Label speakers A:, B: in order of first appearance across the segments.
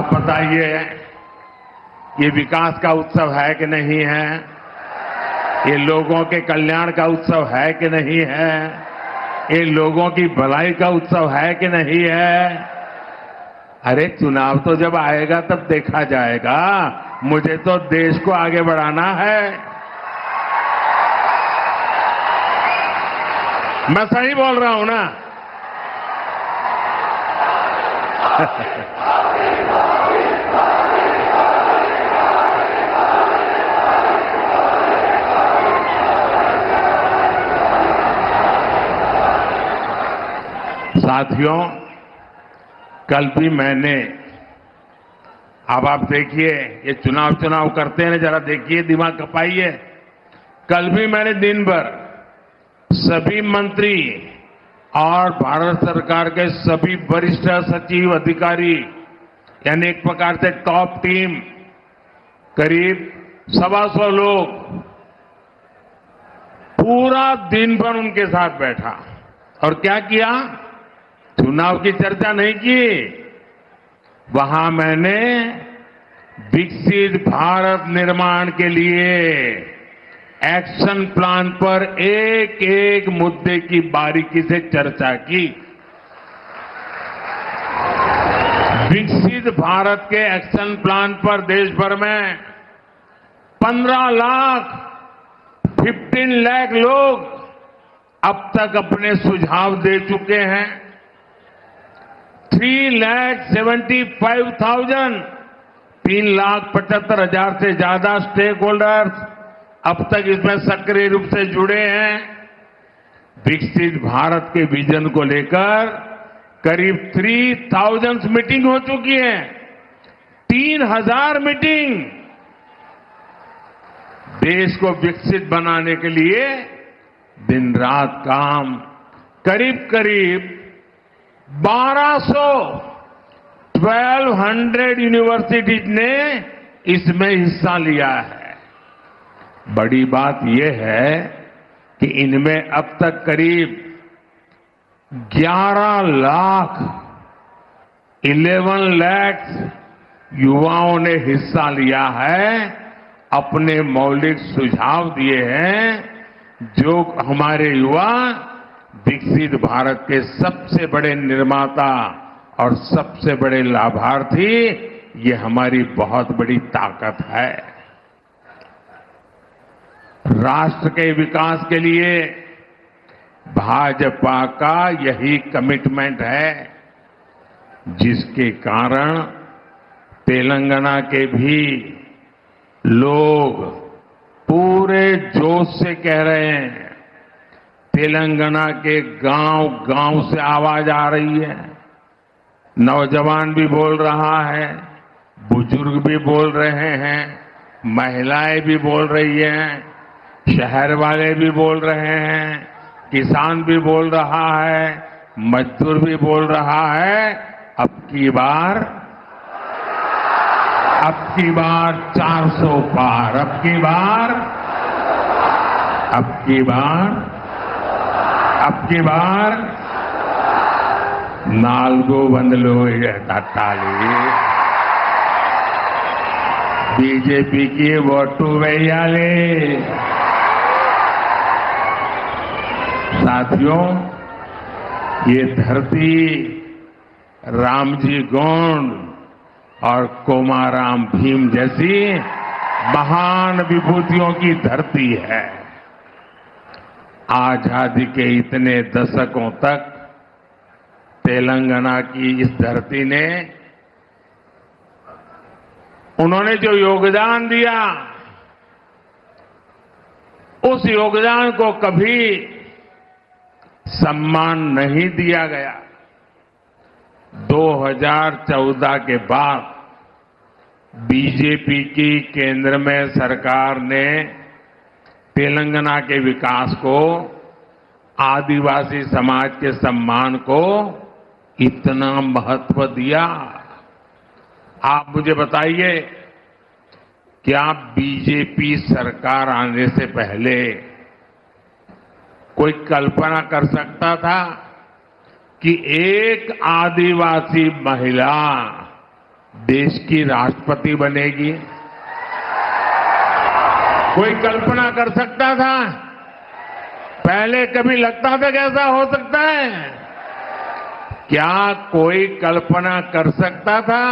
A: आप बताइए, ये विकास का उत्सव है कि नहीं है? ये लोगों के कल्याण का उत्सव है कि नहीं है? ये लोगों की भलाई का उत्सव है कि नहीं है? अरे चुनाव तो जब आएगा तब देखा जाएगा। मुझे तो देश को आगे बढ़ाना है। मैं सही बोल रहा हूं ना? साथियों, कल भी मैंने, अब आप देखिए, ये चुनाव करते हैं ना, जरा देखिए, दिमाग खपाइए। कल भी मैंने दिन भर सभी मंत्री और भारत सरकार के सभी वरिष्ठ सचिव अधिकारी, यानी एक प्रकार से टॉप टीम, करीब 125 लोग, पूरा दिन भर उनके साथ बैठा और क्या किया? चुनाव की चर्चा नहीं की। वहां मैंने विकसित भारत निर्माण के लिए एक्शन प्लान पर एक एक मुद्दे की बारीकी से चर्चा की। विकसित भारत के एक्शन प्लान पर देश भर में 15 लाख लोग अब तक अपने सुझाव दे चुके हैं। 3,75,000 से ज्यादा स्टेक होल्डर्स अब तक इसमें सक्रिय रूप से जुड़े हैं। विकसित भारत के विजन को लेकर करीब 3,000 मीटिंग हो चुकी है। 3,000 मीटिंग। देश को विकसित बनाने के लिए दिन रात काम, करीब 1200 यूनिवर्सिटीज ने इसमें हिस्सा लिया है। बड़ी बात यह है कि इनमें अब तक करीब 11 लाख युवाओं ने हिस्सा लिया है, अपने मौलिक सुझाव दिए हैं, जो हमारे युवा विकसित भारत के सबसे बड़े निर्माता और सबसे बड़े लाभार्थी, ये हमारी बहुत बड़ी ताकत है। राष्ट्र के विकास के लिए भाजपा का यही कमिटमेंट है, जिसके कारण तेलंगाना के भी लोग पूरे जोश से कह रहे हैं। तेलंगाना के गांव से आवाज आ रही है। नौजवान भी बोल रहा है, बुजुर्ग भी बोल रहे हैं, महिलाएं भी बोल रही हैं, शहर वाले भी बोल रहे हैं, किसान भी बोल रहा है, मजदूर भी बोल रहा है। अब की बार 400 पार, अब की बार 400 తట్టాలి। बीजेपी ఓటు వేయాలి। साथियों, ये धरती रामजी गोंड और कोमाराम भीम जैसी महान विभूतियों की धरती है। आजादी के इतने दशकों तक तेलंगाना की इस धरती ने, उन्होंने जो योगदान दिया, उस योगदान को कभी सम्मान नहीं दिया गया। 2014 के बाद बीजेपी की केंद्र में सरकार ने तेलंगाना के विकास को, आदिवासी समाज के सम्मान को इतना महत्व दिया। आप मुझे बताइए, क्या बीजेपी सरकार आने से पहले कोई कल्पना कर सकता था कि एक आदिवासी महिला देश की राष्ट्रपति बनेगी। कोई कल्पना कर सकता था? पहले कभी लगता था कि ऐसा हो सकता है? क्या कोई कल्पना कर सकता था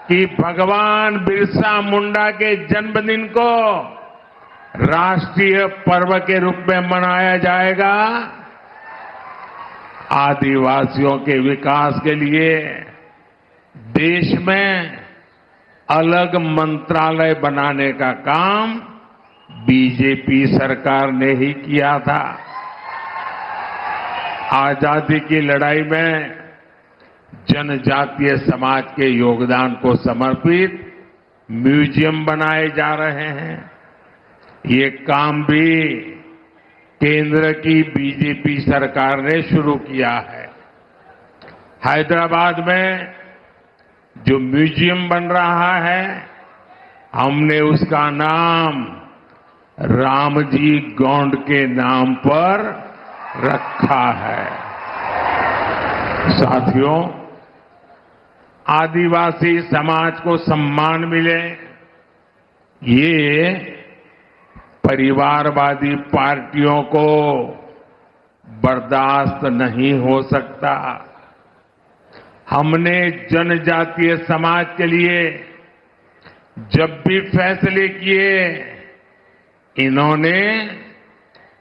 A: कि भगवान बिरसा मुंडा के जन्मदिन को राष्ट्रीय पर्व के रूप में मनाया जाएगा? आदिवासियों के विकास के लिए देश में अलग मंत्रालय बनाने का काम बीजेपी सरकार ने ही किया था। आजादी की लड़ाई में जनजातीय समाज के योगदान को समर्पित म्यूजियम बनाए जा रहे हैं। ये काम भी केंद्र की बीजेपी सरकार ने शुरू किया है। हैदराबाद में जो म्यूजियम बन रहा है, हमने उसका नाम रामजी गोंड के नाम पर रखा है। साथियों, आदिवासी समाज को सम्मान मिले, ये परिवारवादी पार्टियों को बर्दाश्त नहीं हो सकता। हमने जनजातीय समाज के लिए जब भी फैसले किए, इन्होंने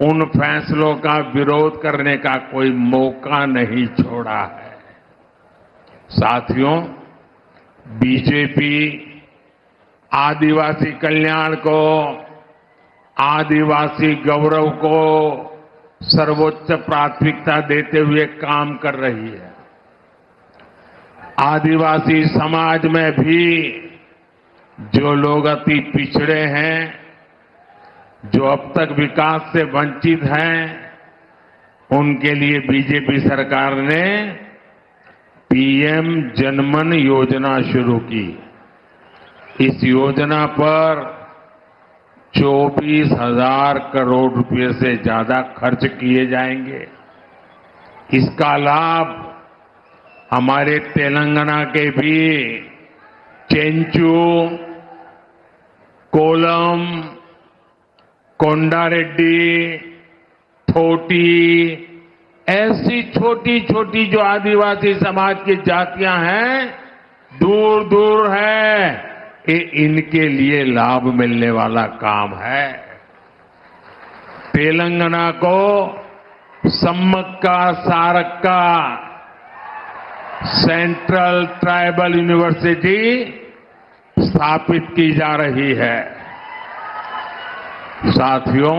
A: उन फैसलों का विरोध करने का कोई मौका नहीं छोड़ा है। साथियों, बीजेपी आदिवासी कल्याण को, आदिवासी गौरव को सर्वोच्च प्राथमिकता देते हुए काम कर रही है। आदिवासी समाज में भी जो लोग अति पिछड़े हैं, जो अब तक विकास से वंचित हैं, उनके लिए बीजेपी सरकार ने पीएम जनमन योजना शुरू की। इस योजना पर 24,000 करोड़ रुपए से ज्यादा खर्च किए जाएंगे। इसका लाभ हमारे तेलंगाना के भी चेंचू, कोलम, कोंडारेड्डी, थोटी, ऐसी छोटी छोटी जो आदिवासी समाज की जातियां हैं, दूर दूर है, ये इनके लिए लाभ मिलने वाला काम है। तेलंगाना को Sammakka Sarakka central tribal university स्थापित की जा रही है। साथियों,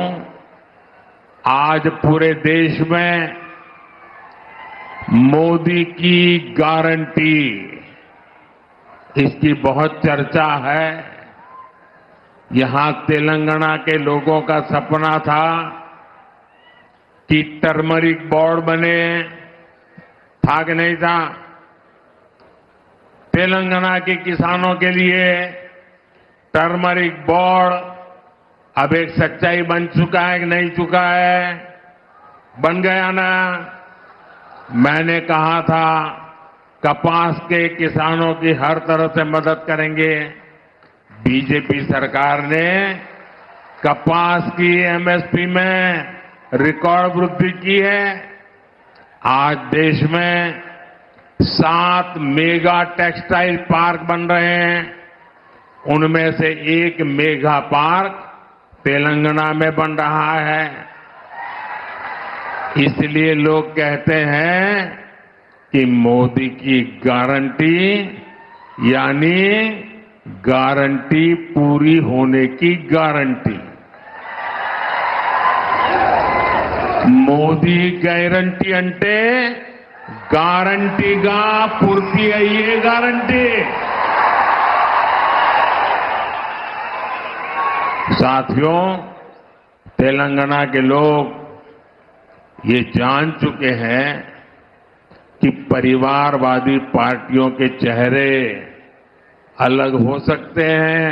A: आज पूरे देश में मोदी की गारंटी, इसकी बहुत चर्चा है। यहां तेलंगाना के लोगों का सपना था कि टर्मरिक बोर्ड बने, था कि नहीं था? तेलंगाना के किसानों के लिए टर्मरिक बोर्ड अब एक सच्चाई बन चुका है कि नहीं चुका है? बन गया ना? मैंने कहा था कपास के किसानों की हर तरह से मदद करेंगे। बीजेपी सरकार ने कपास की एमएसपी में रिकॉर्ड वृद्धि की है। आज देश में 7 मेगा टेक्सटाइल पार्क बन रहे हैं। उनमें से एक मेगा पार्क तेलंगाना में बन रहा है। इसलिए लोग कहते हैं कि मोदी की गारंटी यानी गारंटी पूरी होने की गारंटी। మోదీ గ్యారంటీ అంటే గ్యారంటీగా పూర్తి అయ్యే గ్యారంటీ। साथियों, तेलंगाना के लोग ये जान चुके हैं कि परिवारवादी पार्टियों के चेहरे अलग हो सकते हैं,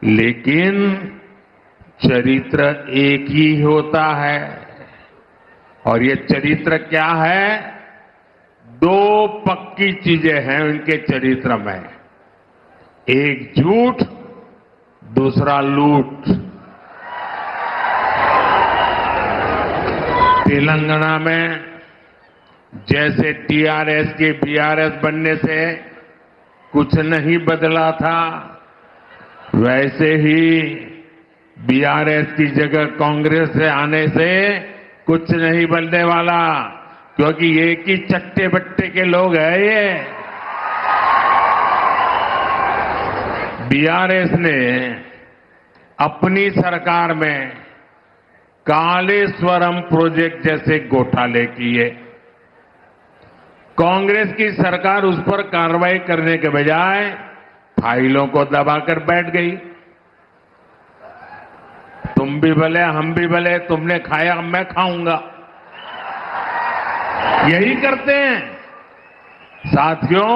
A: लेकिन चरित्र एक ही होता है। और ये चरित्र क्या है? दो पक्की चीजें हैं उनके चरित्र में, एक झूठ, दूसरा लूट। तेलंगाना में जैसे टीआरएस के बीआरएस बनने से कुछ नहीं बदला था, वैसे ही बीआरएस की जगह कांग्रेस से आने से कुछ नहीं बनने वाला, क्योंकि एक ही चट्टे बट्टे के लोग हैं ये। बीआरएस ने अपनी सरकार में कालेश्वरम प्रोजेक्ट जैसे घोटाले किए। कांग्रेस की सरकार उस पर कार्रवाई करने के बजाय फाइलों को दबाकर बैठ गई। तुम भी भले हम भी भले, तुमने खाया मैं खाऊंगा, यही करते हैं। साथियों,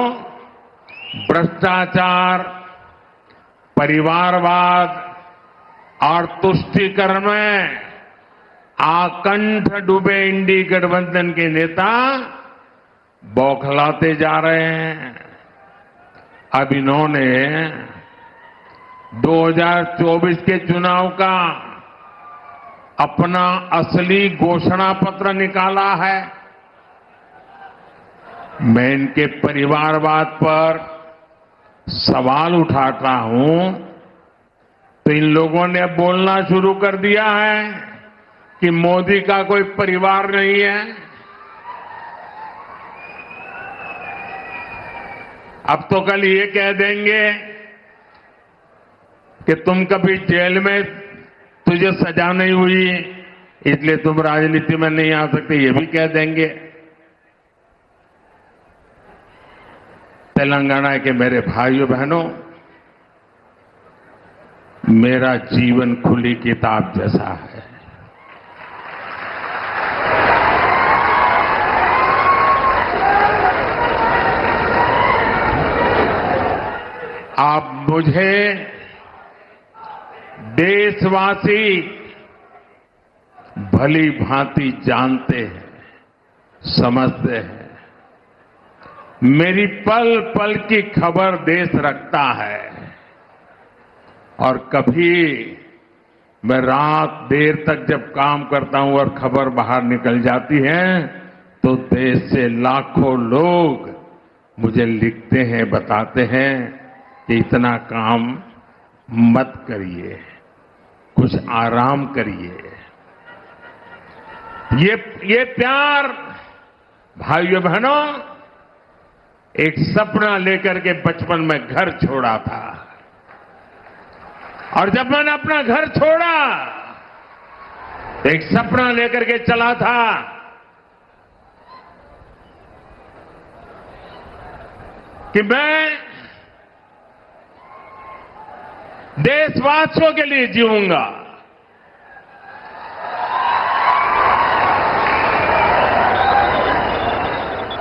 A: भ्रष्टाचार, परिवारवाद और तुष्टीकरण में आकंठ डूबे इंडी गठबंधन के नेता बौखलाते जा रहे हैं। अब इन्होंने 2024 के चुनाव का अपना असली घोषणा पत्र निकाला है। मैं इनके परिवारवाद पर सवाल उठाता हूं तो इन लोगों ने बोलना शुरू कर दिया है कि मोदी का कोई परिवार नहीं है। अब तो कल ये कह देंगे कि तुम कभी जेल में तुझे सजा नहीं हुई इसलिए तुम राजनीति में नहीं आ सकते, ये भी कह देंगे। तेलंगाना के मेरे भाइयों बहनों, मेरा जीवन खुली किताब जैसा है। आप मुझे देशवासी भली भांति जानते हैं, समझते हैं। मेरी पल पल की खबर देश रखता है और कभी मैं रात देर तक जब काम करता हूं और खबर बाहर निकल जाती है तो देश से लाखों लोग मुझे लिखते हैं, बताते हैं कि इतना काम मत करिए, कुछ आराम करिए। ये प्यार भाइयों बहनों, एक सपना लेकर के बचपन में घर छोड़ा था और जब मैंने अपना घर छोड़ा तो एक सपना लेकर के चला था कि मैं देशवासियों के लिए जीऊंगा।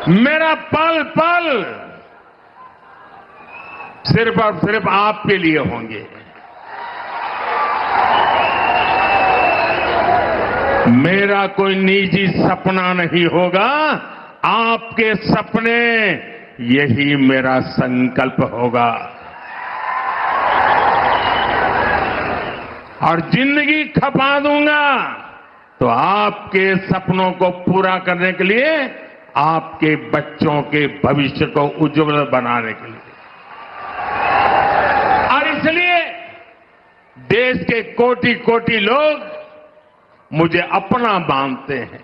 A: मेरा पल पल सिर्फ और सिर्फ आपके लिए होंगे। मेरा कोई निजी सपना नहीं होगा, आपके सपने, यही मेरा संकल्प होगा। और जिंदगी खपा दूंगा तो आपके सपनों को पूरा करने के लिए, आपके बच्चों के भविष्य को उज्जवल बनाने के लिए। और इसलिए देश के कोटि कोटि लोग मुझे अपना मानते हैं।